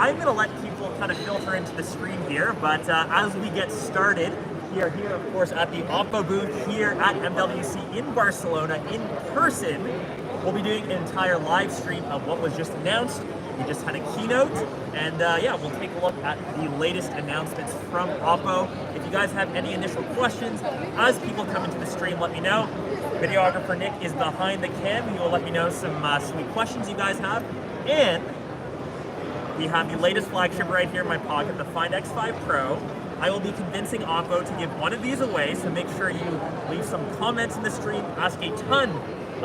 I'm going to let people kind of filter into the stream here, but as we get started, we are here, of course, at the Oppo booth here at MWC in Barcelona in person. We'll be doing an entire live stream of what was just announced. We just had a keynote, and yeah, we'll take a look at the latest announcements from Oppo. If you guys have any initial questions, as people come into the stream, let me know. Videographer Nick is behind the cam. He will let me know some sweet questions you guys have. And we have the latest flagship right here in my pocket, the Find X5 Pro. I will be convincing Oppo to give one of these away, so make sure you leave some comments in the stream, ask a ton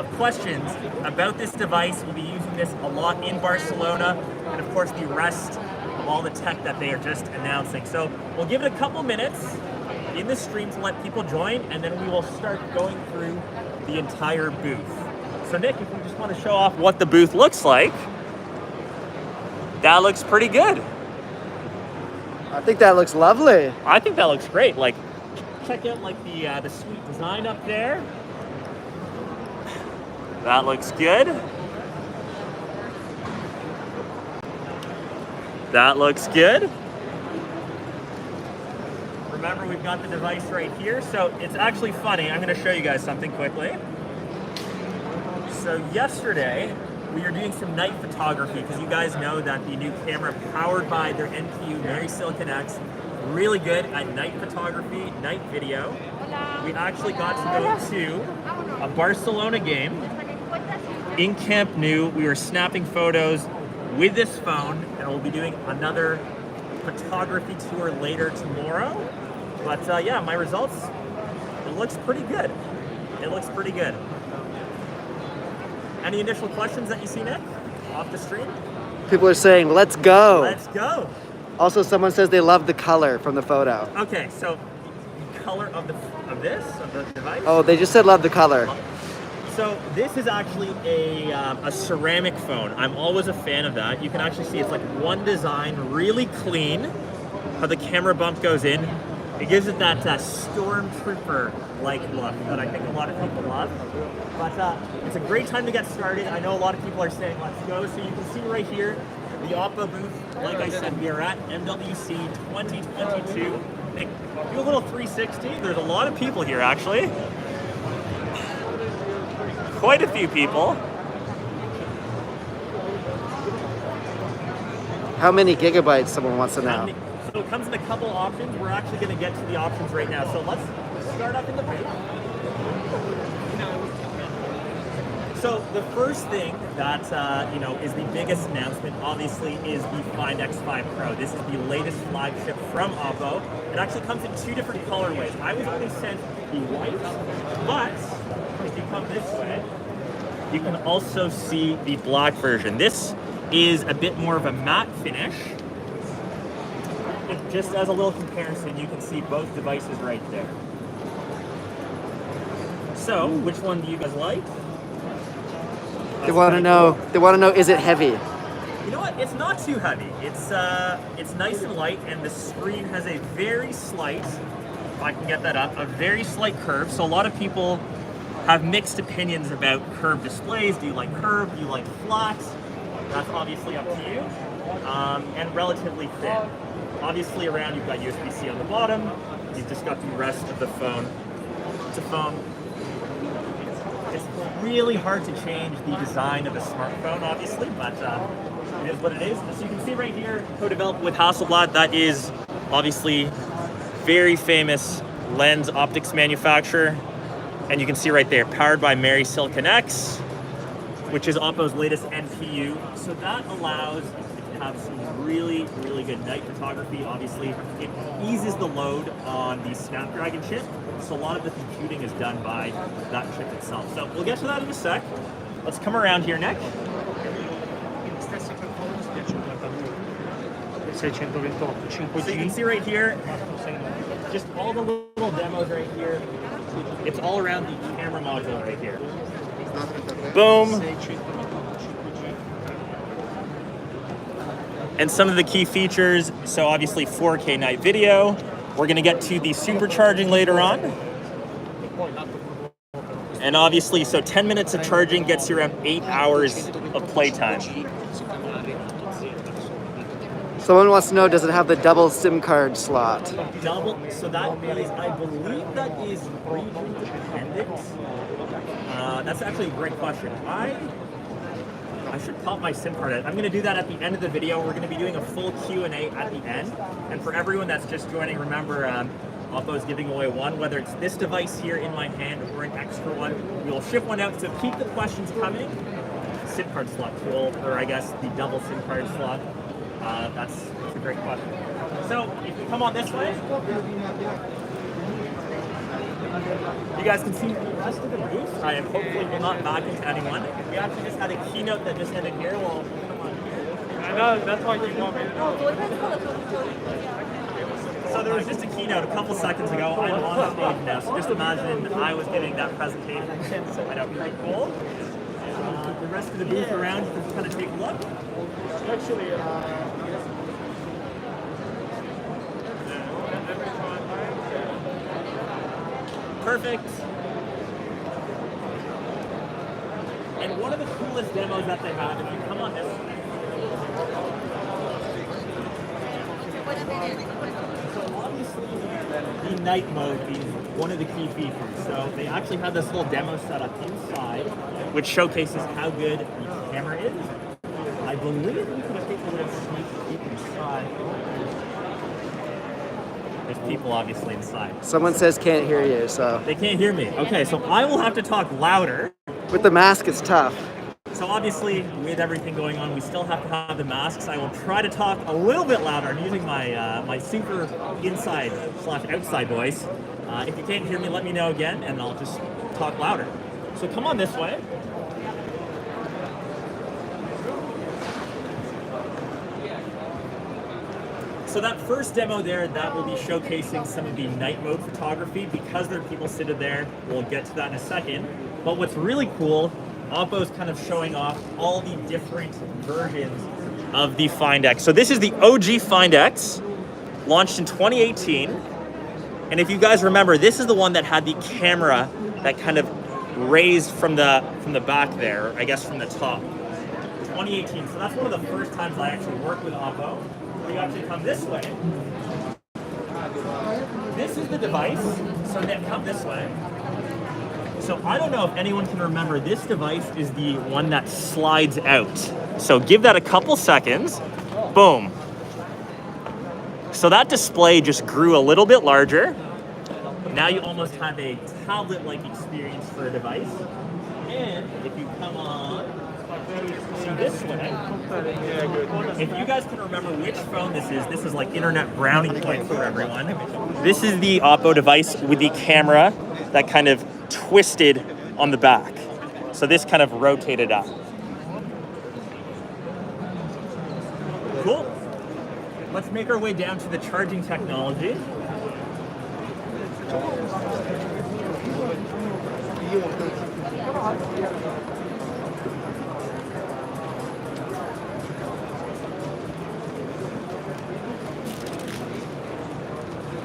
of questions about this device. We'll be using this a lot in Barcelona, and of course the rest of all the tech that they are just announcing. So we'll give it a couple minutes in the stream to let people join, and then we will start going through the entire booth. So Nick, if you just want to show off what the booth looks like, that looks pretty good. I think that looks lovely. I think that looks great. Like, check out like the sweet design up there. That looks good. That looks good. Remember, we've got the device right here. So it's actually funny. I'm going to show you guys something quickly. So yesterday, we are doing some night photography because you guys know that the new camera powered by their NPU Mary Silicon X, really good at night photography, night video. We actually got to go to a Barcelona game in Camp Nou. We were snapping photos with this phone, and we'll be doing another photography tour later tomorrow. But yeah, my results, it looks pretty good. It looks pretty good. Any initial questions that you see, Nick, off the stream? People are saying, let's go. Let's go. Also, someone says they love the color from the photo. Okay, so the color of the device? Oh, they just said love the color. So this is actually a ceramic phone. I'm always a fan of that. You can actually see it's like one design, really clean, how the camera bump goes in. It gives it that stormtrooper-like look that I think a lot of people love. But it's a great time to get started. I know a lot of people are saying, let's go. So you can see right here, the Oppo booth. Like I said, we are at MWC 2022. Do a little 360. There's a lot of people here, actually. Quite a few people. How many gigabytes, someone wants to know? So it comes in a couple options. We're actually going to get to the options right now. So let's start up in the booth. So the first thing that is the biggest announcement, obviously, is the Find X5 Pro. This is the latest flagship from Oppo. It actually comes in two different colorways. I was only sent the white, but if you come this way, you can also see the black version. This is a bit more of a matte finish. Just as a little comparison, you can see both devices right there. So, which one do you guys like? They want to know. They want to know, is it heavy? You know what? It's not too heavy. It's nice and light, and the screen has a very slight, if I can get that up, a very slight curve. So a lot of people have mixed opinions about curved displays. Do you like curved? Do you like flat? That's obviously up to you. And relatively thin. Obviously around you've got USB-C on the bottom. You've just got the rest of the phone. It's a phone. It's really hard to change the design of a smartphone, obviously, but it is what it is. So you can see right here, co-developed with Hasselblad. That is obviously very famous lens optics manufacturer. And you can see right there, powered by Mary Silicon X, which is Oppo's latest NPU. So that allows you to have some really, really good night photography. Obviously, it eases the load on the Snapdragon chip. So a lot of the computing is done by that chip itself. So we'll get to that in a sec. Let's come around here, Nick. So you can see right here, just all the little demos right here. It's all around the camera module right here. Boom. And some of the key features, so obviously 4K night video. We're gonna get to the supercharging later on. And obviously, so 10 minutes of charging gets you around 8 hours of playtime. Someone wants to know, does it have the double SIM card slot? Double, so that is, I believe that is region dependent. That's actually a great question. I should pop my SIM card out. I'm going to do that at the end of the video. We're going to be doing a full Q&A at the end. And for everyone that's just joining, remember, Oppo is giving away one, whether it's this device here in my hand or an extra one. We will ship one out, so keep the questions coming. SIM card slot tool, or I guess the double SIM card slot. That's a great question. So if you come on this way, you guys can see the rest of the booth. I am hopefully will not back into anyone. We actually just had a keynote that just ended here. Well, come on here. I know, that's why you want me to know. So there was just a keynote a couple seconds ago. I'm on stage now, so just imagine I was giving that presentation. So I know, pretty cool. The rest of the booth around, you can kind of take a look. Actually, perfect. And one of the coolest demos that they have, if you come on this way. So obviously the night mode being one of the key features. So they actually have this little demo set up inside, which showcases how good the camera is. I believe we can take a little sneak peek inside. There's people obviously inside. Someone says can't hear you, so. They can't hear me. Okay, so I will have to talk louder. With the mask, it's tough. So obviously, with everything going on, we still have to have the masks. I will try to talk a little bit louder. I'm using my my super inside/outside voice. If you can't hear me, let me know again, and I'll just talk louder. So come on this way. So that first demo there, that will be showcasing some of the night mode photography. Because there are people seated there, we'll get to that in a second. But what's really cool, Oppo's kind of showing off all the different versions of the Find X. So this is the OG Find X, launched in 2018. And if you guys remember, this is the one that had the camera that kind of raised from the back there, I guess from the top. 2018, so that's one of the first times I actually worked with Oppo. You actually come this way. This is the device, so then come this way. So I don't know if anyone can remember, this device is the one that slides out. So give that a couple seconds, boom. So that display just grew a little bit larger. Now you almost have a tablet-like experience for a device. And if you come on to this way, if you guys can remember which phone this is like internet brownie point for everyone. This is the Oppo device with the camera that kind of twisted on the back. So this kind of rotated up. Cool. Let's make our way down to the charging technology.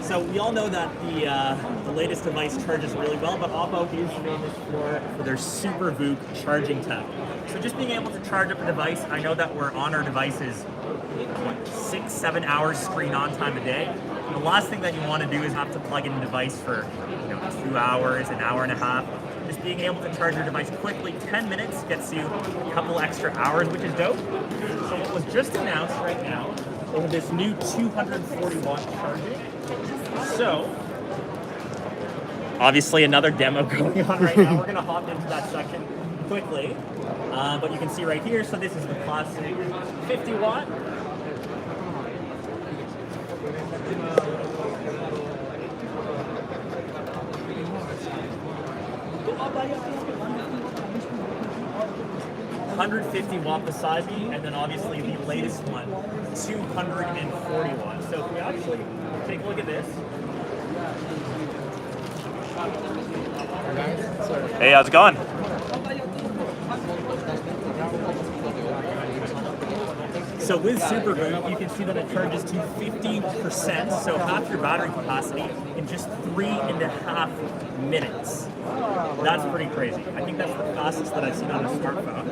So we all know that the latest device charges really well, but Oppo is famous for their super VOOC charging tech. So just being able to charge up a device, I know that we're on our devices, what, 6-7 hours screen on time a day. And the last thing that you want to do is have to plug in a device for 2 hours, an hour and a half. Just being able to charge your device quickly, 10 minutes gets you a couple extra hours, which is dope. So what was just announced right now, they have this new 240 watt charging. So, obviously another demo going on right now. We're going to hop into that section quickly. But you can see right here, so this is the classic 50 watt. $150 beside me, and then obviously the latest one, 240 watts. So if we actually take a look at this. Hey, how's it going? So with Super VOOC, you can see that it charges to 50%, so half your battery capacity in just 3.5 minutes. That's pretty crazy. I think that's the fastest that I've seen on a smartphone.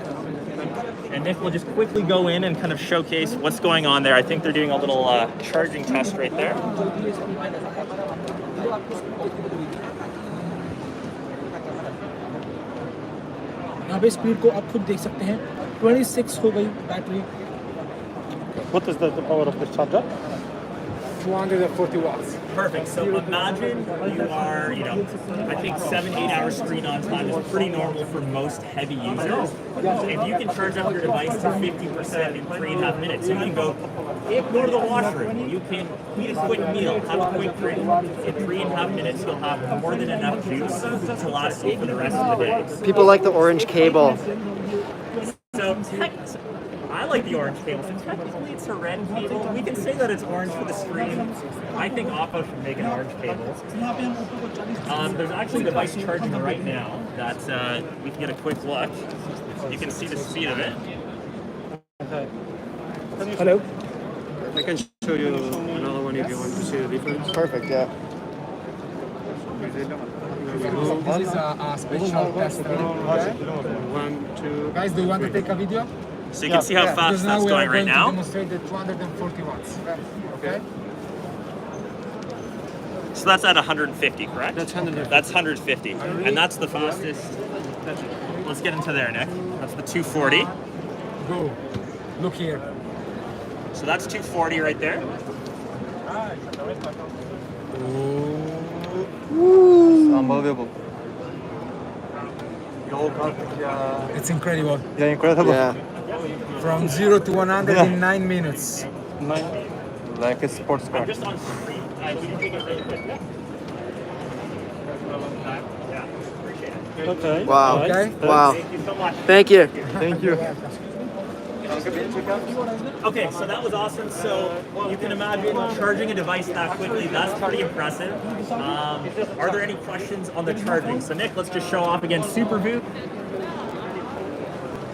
And Nick will just quickly go in and kind of showcase what's going on there. I think they're doing a little charging test right there. यहाँ पे speed को आप खुद देख सकते हैं 26 हो गई battery What is the power of the charger? 240 watts. Perfect. So imagine you are, I think 7-8 hours screen on time is pretty normal for most heavy users. If you can charge up your device to 50% in 3.5 minutes, you can go to the washroom, you can eat a quick meal, have a quick drink. In 3.5 minutes, you'll have more than enough juice to last you for the rest of the day. People like the orange cable. So I like the orange cable, so technically it's a red cable. We can say that it's orange for the screen. I think Oppo should make an orange cable. There's actually a device charging right now that we can get a quick look. You can see the speed of it. Hello. I can show you another one if you want to see the difference. Perfect, yeah. This is a special test. 1, 2. Guys, do you want to take a video? So you can see how fast Because now that's we going are right going to now. demonstrate the 240 watts. Okay. So that's at 150, correct? That's 150. That's 150. And that's the fastest. Let's get into there, Nick. That's the 240. Go. Look here. So that's 240 right there. Unbelievable. It's incredible. Yeah, incredible. Yeah. From 0 to 100 in 9 minutes. Like a sports car. I'm just on screen. We can take it really quick. Yeah, appreciate it. Okay. Wow. Okay. Wow. Thank you so much. Thank you. Thank you. Okay, so that was awesome. So you can imagine charging a device that quickly. That's pretty impressive. Are there any questions on the charging? So Nick, let's just show off again. Super Booth,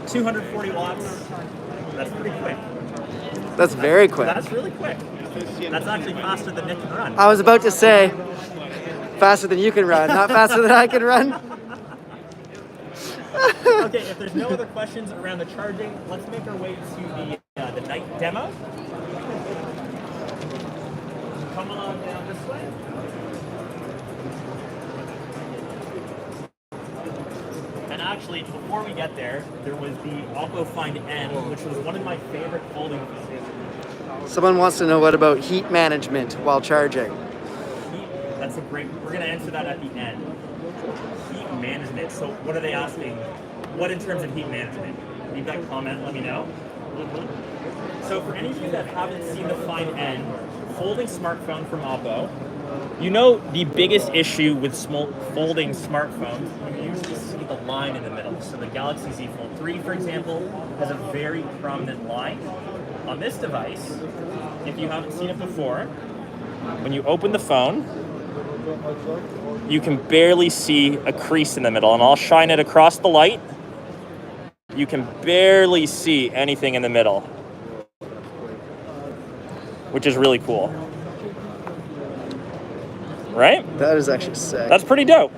240 watts. That's pretty quick. That's very quick. That's really quick. That's actually faster than Nick can run. I was about to say, faster than you can run, not faster than I can run. Okay, if there's no other questions around the charging, let's make our way to the night demo. Come on down this way. And actually, before we get there, there was the Oppo Find N, which was one of my favorite folding pieces. Someone wants to know what about heat management while charging. That's a great, we're going to answer that at the end. Heat management. So what are they asking? What in terms of heat management? Leave that comment, let me know. So for any of you that haven't seen the Find N, folding smartphone from Oppo, you know the biggest issue with folding smartphones, you usually see the line in the middle. So the Galaxy Z Fold 3, for example, has a very prominent line. On this device, if you haven't seen it before, when you open the phone, you can barely see a crease in the middle, and I'll shine it across the light. You can barely see anything in the middle, which is really cool. Right? That is actually sick. That's pretty dope.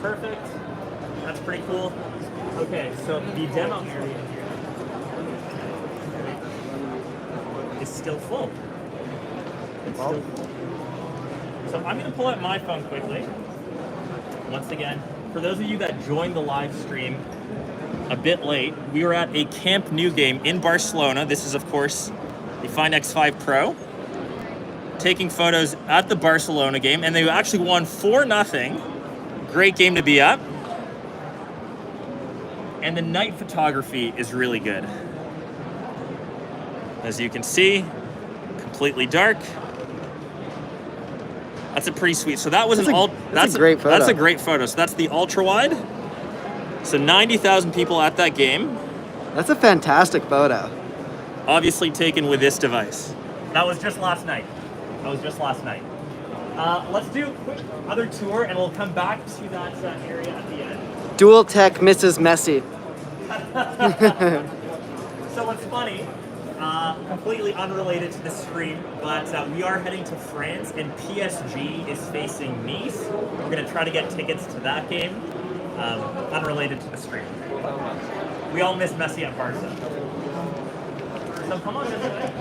Perfect. That's pretty cool. Okay, so the demo area here is still full. It's still full. So I'm going to pull out my phone quickly. Once again, for those of you that joined the live stream a bit late, we were at a Camp Nou game in Barcelona. This is, of course, the Find X5 Pro. Taking photos at the Barcelona game, and they actually won 4-0. Great game to be at. And the night photography is really good. As you can see, completely dark. That's a pretty sweet. So that was that's a great photo. That's a great photo. So that's the ultra wide. So 90,000 people at that game. That's a fantastic photo. Obviously taken with this device. That was just last night. Let's do a quick other tour, and we'll come back to that area at the end. Dual Tech Mrs. Messi. So what's funny, completely unrelated to the stream, but we are heading to France, and PSG is facing Nice. We're going to try to get tickets to that game. unrelated to the stream. We all miss Messi at Barca. So come on this way.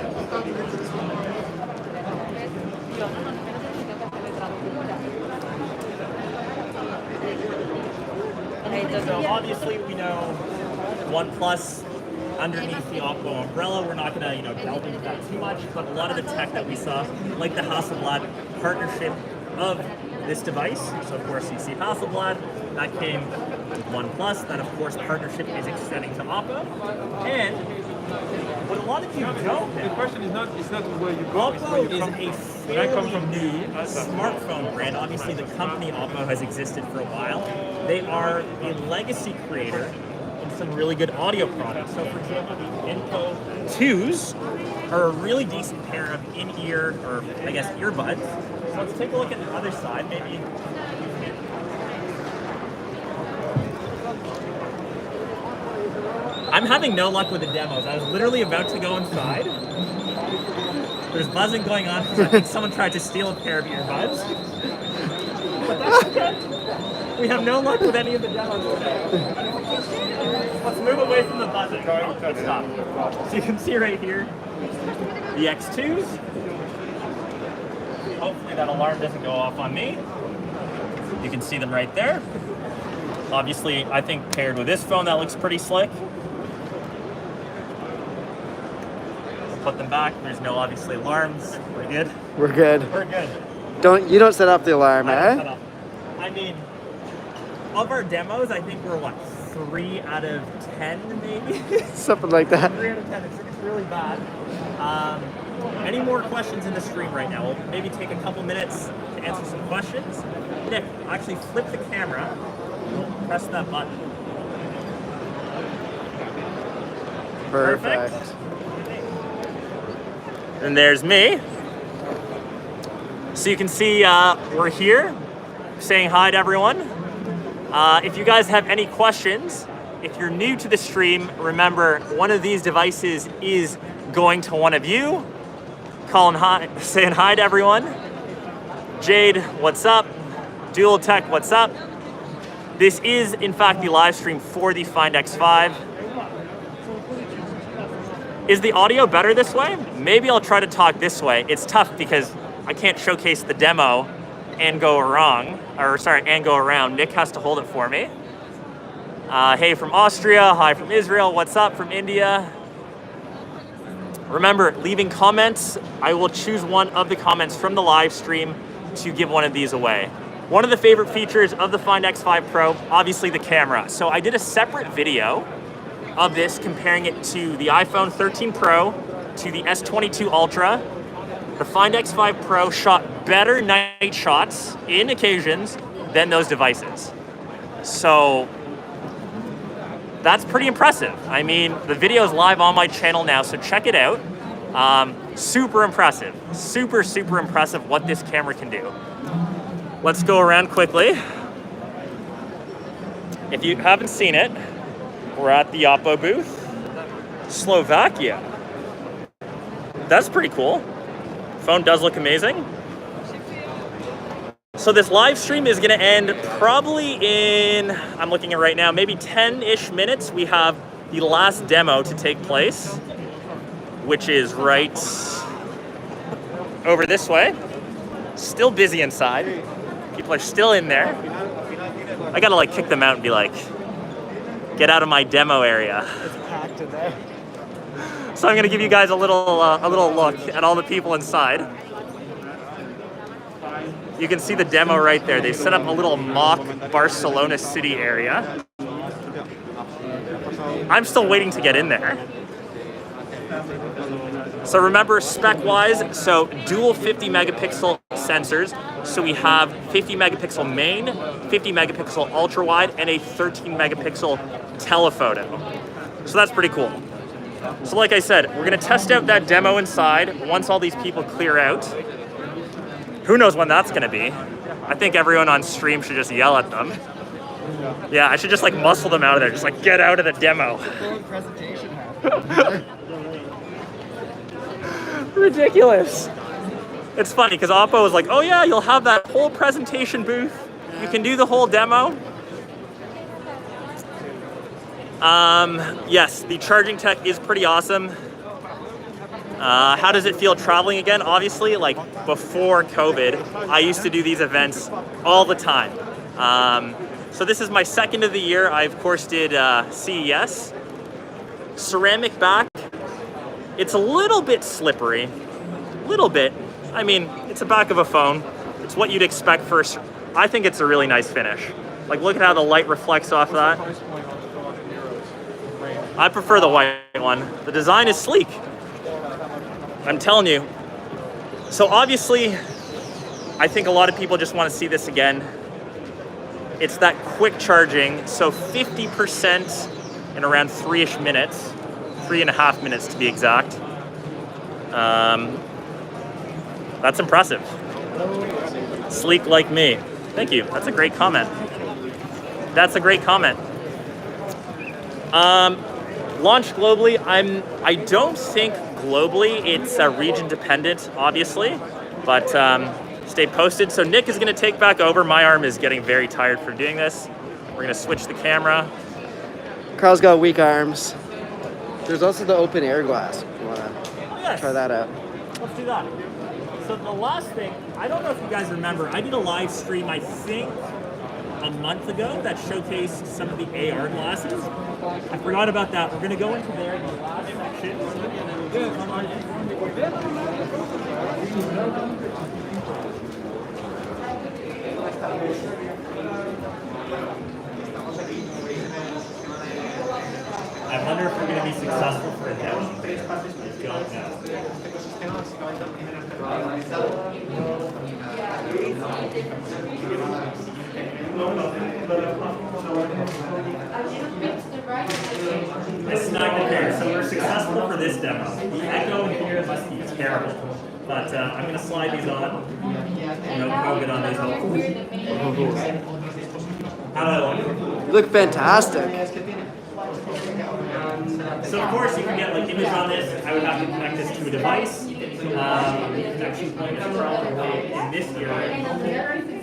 So obviously we know OnePlus underneath the OPPO umbrella. We're not going to delve into that too much, but a lot of the tech that we saw, like the Hasselblad partnership of this device. So of course you see Hasselblad, that came with OnePlus. That of course partnership is extending to OPPO. And what a lot of you don't know, the question is not where you go, it's where OPPO you is come a from. fairly new smartphone brand. Obviously, the company OPPO has existed for a while. They are a legacy creator in some really good audio products. So, for example, the Info 2s are a really decent pair of in-ear, or I guess earbuds. So let's take a look at the other side. Maybe. I'm having no luck with the demos. I was literally about to go inside. There's buzzing going on because I think someone tried to steal a pair of earbuds. But that's okay. We have no luck with any of the demos today. Let's move away from the buzzing. Let's stop. So you can see right here the X2s. Hopefully that alarm doesn't go off on me. You can see them right there. Obviously, I think paired with this phone, that looks pretty slick. Put them back. There's no obviously alarms. We're good. We're good. We're good. You don't set up the alarm, eh? I mean, of our demos, I think we're what, 3 out of 10 maybe? Something like that. 3 out of 10. It's really bad. Any more questions in the stream right now? We'll maybe take a couple minutes to answer some questions. Nick, actually flip the camera. Press that button. Perfect. And there's me. So you can see we're here saying hi to everyone. If you guys have any questions, if you're new to the stream, remember one of these devices is going to one of you. Calling hi, saying hi to everyone. Jade, what's up? Dual Tech, what's up? This is in fact the live stream for the Find X5. Is the audio better this way? Maybe I'll try to talk this way. It's tough because I can't showcase the demo and go around. Nick has to hold it for me. Hey from Austria, hi from Israel, what's up from India? Remember, leaving comments, I will choose one of the comments from the live stream to give one of these away. One of the favorite features of the Find X5 Pro, obviously the camera. So I did a separate video of this, comparing it to the iPhone 13 Pro, to the S22 Ultra. The Find X5 Pro shot better night shots in occasions than those devices. So that's pretty impressive. I mean, the video is live on my channel now, so check it out. Super impressive. Super impressive what this camera can do. Let's go around quickly. If you haven't seen it, we're at the Oppo booth, Slovakia. That's pretty cool. Phone does look amazing. So this live stream is gonna end probably in, I'm looking at right now, maybe 10-ish minutes. We have the last demo to take place, which is right over this way. Still busy inside. People are still in there. I gotta like kick them out and be like, get out of my demo area. It's packed in there. So I'm gonna give you guys a little look at all the people inside. You can see the demo right there. They set up a little mock Barcelona city area. I'm still waiting to get in there. So remember, spec-wise, so dual 50 megapixel sensors. So we have 50 megapixel main, 50 megapixel ultra wide, and a 13 megapixel telephoto. So that's pretty cool. So like I said, we're gonna test out that demo inside once all these people clear out. Who knows when that's gonna be? I think everyone on stream should just yell at them. Yeah, I should just like muscle them out of there, just like get out of the demo. Ridiculous. It's funny because Oppo was like, oh yeah, you'll have that whole presentation booth. You can do the whole demo. Yes, the charging tech is pretty awesome. How does it feel traveling again? Obviously, like before COVID, I used to do these events all the time. So this is my second of the year. I of course did CES. Ceramic back. It's a little bit slippery, little bit. I mean, it's the back of a phone. It's what you'd expect first. I think it's a really nice finish. Like, look at how the light reflects off that. I prefer the white one. The design is sleek. I'm telling you. So obviously, I think a lot of people just want to see this again. It's that quick charging. So 50% in around 3-ish minutes, 3.5 minutes to be exact. That's impressive. Sleek like me. Thank you. That's a great comment. That's a great comment. Launched globally. I don't think globally it's region dependent, obviously, but stay posted. So Nick is going to take back over. My arm is getting very tired for doing this. We're going to switch the camera. Karl's got weak arms. There's also the open air glass. If you want to try that out. Let's do that. So the last thing, I don't know if you guys remember, I did a live stream, I think, a month ago that showcased some of the AR glasses. I forgot about that. We're going to go into there in the last section. I wonder if we're going to be successful for a demo. I don't know. I snagged a pair, so we're successful for this demo. The echo in here must be terrible, but I'm going to slide these on. No COVID on these hopefully. How do I look? You look fantastic. So of course you can get like image on this. I would have to connect this to a device. Connection point is probably in this area.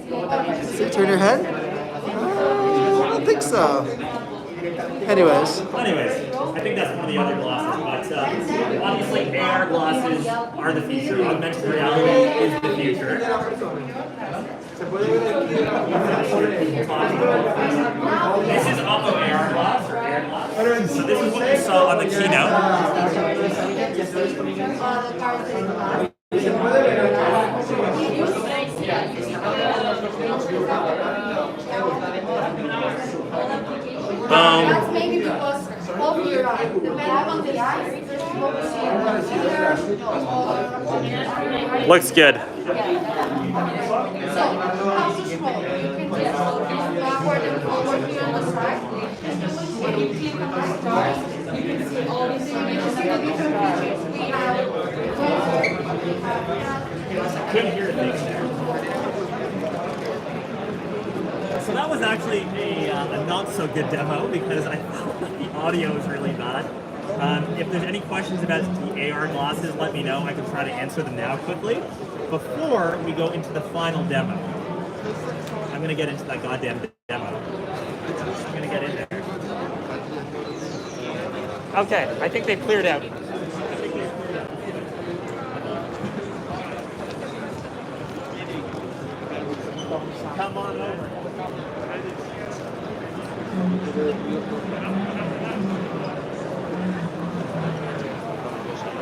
Does it turn your head? I don't think so. Anyways, I think that's one of the other glasses, but obviously AR glasses are the future. Augmented reality is the future. This is Oppo AR glass or Air glass. So this is what you saw on the keynote. That's maybe because of your the bag on the eyes. Looks good. So, how to scroll? You can just backward and forward here on the side. When you click on the stars, you can see all these images and the different features. We have Couldn't hear things there. So that was actually a not so good demo because I felt like the audio was really bad. If there's any questions about the AR glasses, let me know. I can try to answer them now quickly before we go into the final demo. I'm going to get into that goddamn demo. I'm going to get in there. Okay, I think they've cleared out. Come on over.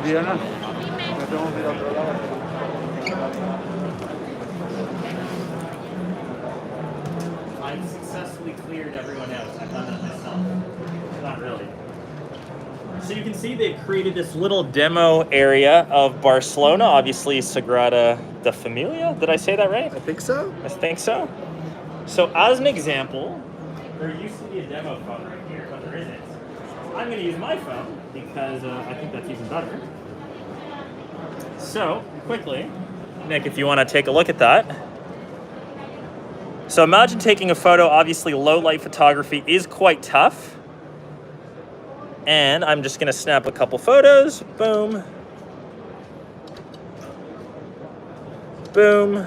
Diana, I've successfully cleared everyone else. I've done that myself. Not really. So you can see they've created this little demo area of Barcelona, obviously Sagrada de Familia. Did I say that right? I think so. I think so. So as an example, there used to be a demo phone right here, but there isn't. I'm going to use my phone because I think that's even better. So quickly, Nick, if you want to take a look at that. So imagine taking a photo. Obviously, low light photography is quite tough. And I'm just going to snap a couple photos. Boom. Boom.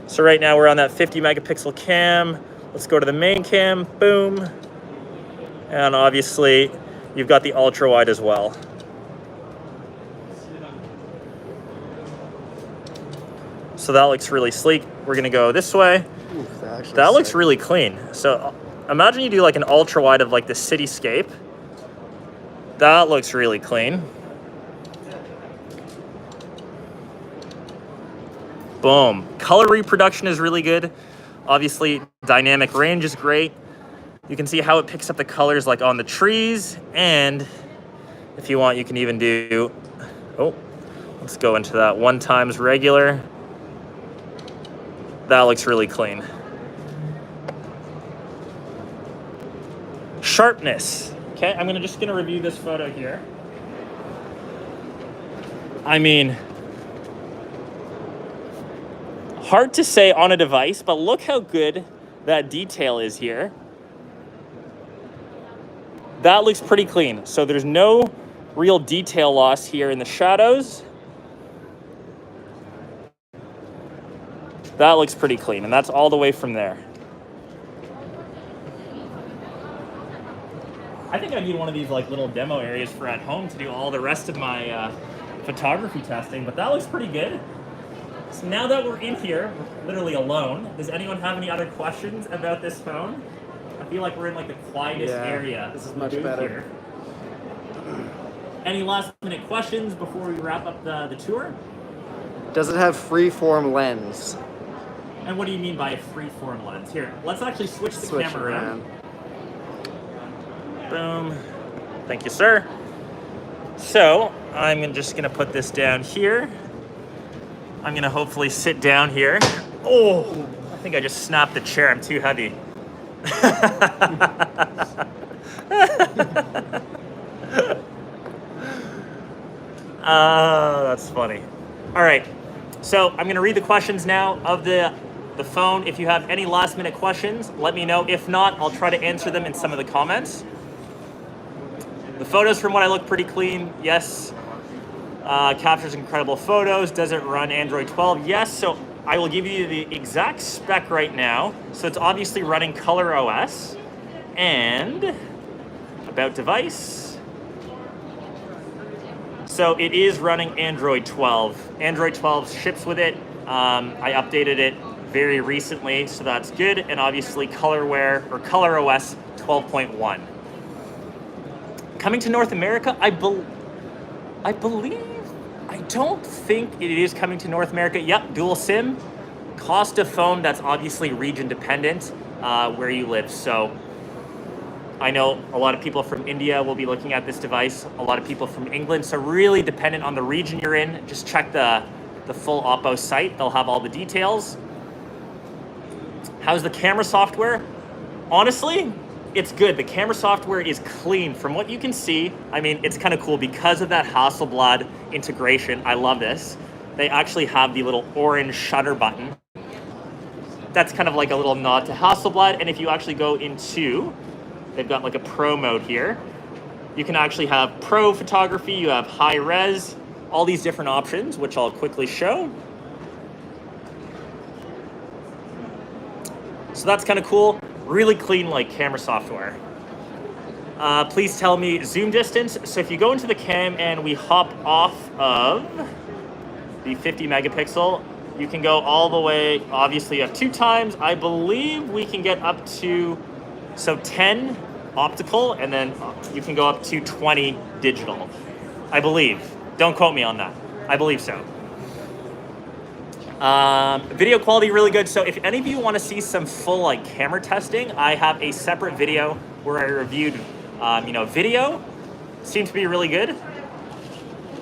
So right now we're on that 50 megapixel cam. Let's go to the main cam. Boom. And obviously, you've got the ultra wide as well. So that looks really sleek. We're gonna go this way. Ooh, That looks really clean. So imagine you do like an ultra wide of like the cityscape. That looks really clean. Boom. Color reproduction is really good. Obviously, dynamic range is great. You can see how it picks up the colors like on the trees. And if you want, you can even do, oh, let's go into that 1x regular. That looks really clean. Sharpness. Okay, I'm just gonna review this photo here. I mean, hard to say on a device, but look how good that detail is here. That looks pretty clean. So there's no real detail loss here in the shadows. That looks pretty clean, and that's all the way from there. I think I need one of these like little demo areas for at home to do all the rest of my photography testing, but that looks pretty good. So now that we're in here, literally alone, does anyone have any other questions about this phone? I feel like we're in like the quietest area. This is much better. Here. Any last minute questions before we wrap up the tour? Does it have freeform lens? And what do you mean by a freeform lens? Here, let's actually switch the camera around. Boom. Thank you, sir. So I'm just gonna put this down here. I'm gonna hopefully sit down here. Oh, I think I just snapped the chair. I'm too heavy. That's funny. All right, so I'm gonna read the questions now of the phone. If you have any last minute questions, let me know. If not, I'll try to answer them in some of the comments. The photos from what I look pretty clean. Yes. Captures incredible photos. Does it run Android 12? Yes. So I will give you the exact spec right now. So it's obviously running Color OS. And about device. So it is running Android 12. Android 12 ships with it. I updated it very recently, so that's good. And obviously ColorWare or Color OS 12.1. Coming to North America, I don't think it is coming to North America. Yep, dual SIM. Cost of phone, that's obviously region dependent where you live. So I know a lot of people from India will be looking at this device, a lot of people from England. So really dependent on the region you're in. Just check the full Oppo site. They'll have all the details. How's the camera software? Honestly, it's good. The camera software is clean from what you can see. I mean, it's kind of cool because of that Hasselblad integration. I love this. They actually have the little orange shutter button. That's kind of like a little nod to Hasselblad. And if you actually go into, they've got like a pro mode here. You can actually have pro photography, you have high res, all these different options, which I'll quickly show. So that's kind of cool. Really clean like camera software. Please tell me zoom distance. So if you go into the cam and we hop off of the 50 megapixel, you can go all the way, obviously you have 2x. I believe we can get up to, so 10 optical, and then you can go up to 20 digital. I believe. Don't quote me on that. I believe so. Video quality really good. So if any of you want to see some full like camera testing, I have a separate video where I reviewed, video. Seemed to be really good.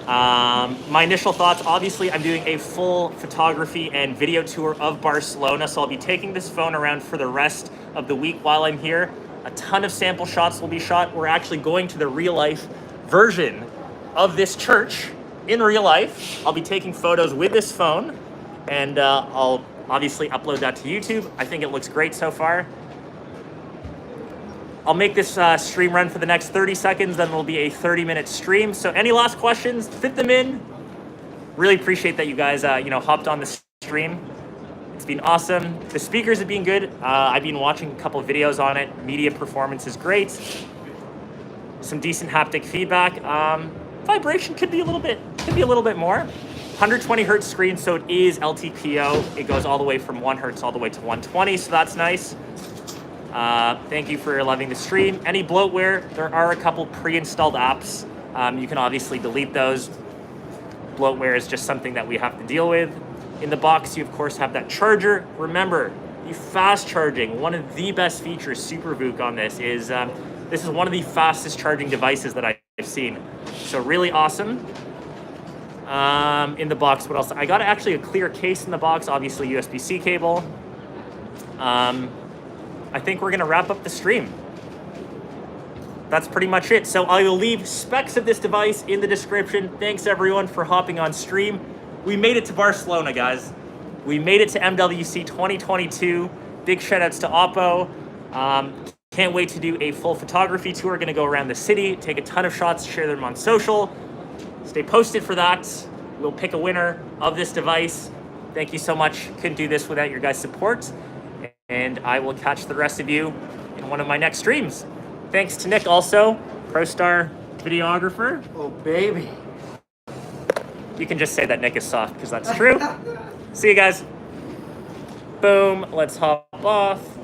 My initial thoughts, obviously I'm doing a full photography and video tour of Barcelona. So I'll be taking this phone around for the rest of the week while I'm here. A ton of sample shots will be shot. We're actually going to the real life version of this church in real life. I'll be taking photos with this phone. And I'll obviously upload that to YouTube. I think it looks great so far. I'll make this stream run for the next 30 seconds, then it'll be a 30-minute stream. So any last questions, fit them in. Really appreciate that you guys, hopped on the stream. It's been awesome. The speakers have been good. I've been watching a couple of videos on it. Media performance is great. some decent haptic feedback. Vibration could be a little bit more. 120 hertz screen, so it is LTPO. It goes all the way from 1 hertz all the way to 120, so that's nice. Thank you for loving the stream. Any bloatware, there are a couple pre-installed apps. You can obviously delete those. Bloatware is just something that we have to deal with. In the box, you of course have that charger. Remember, the fast charging, one of the best features, SuperVOOC on this is one of the fastest charging devices that I've seen. So really awesome. In the box, what else? I got actually a clear case in the box, obviously USB-C cable. I think we're gonna wrap up the stream. That's pretty much it. So I will leave specs of this device in the description. Thanks everyone for hopping on stream. We made it to Barcelona, guys. We made it to MWC 2022. Big shout outs to Oppo. Can't wait to do a full photography tour. Gonna go around the city, take a ton of shots, share them on social. Stay posted for that. We'll pick a winner of this device. Thank you so much. Couldn't do this without your guys' support. And I will catch the rest of you in one of my next streams. Thanks to Nick also, ProStar videographer. Oh, baby. You can just say that Nick is soft because that's true. See you guys. Boom. Let's hop off.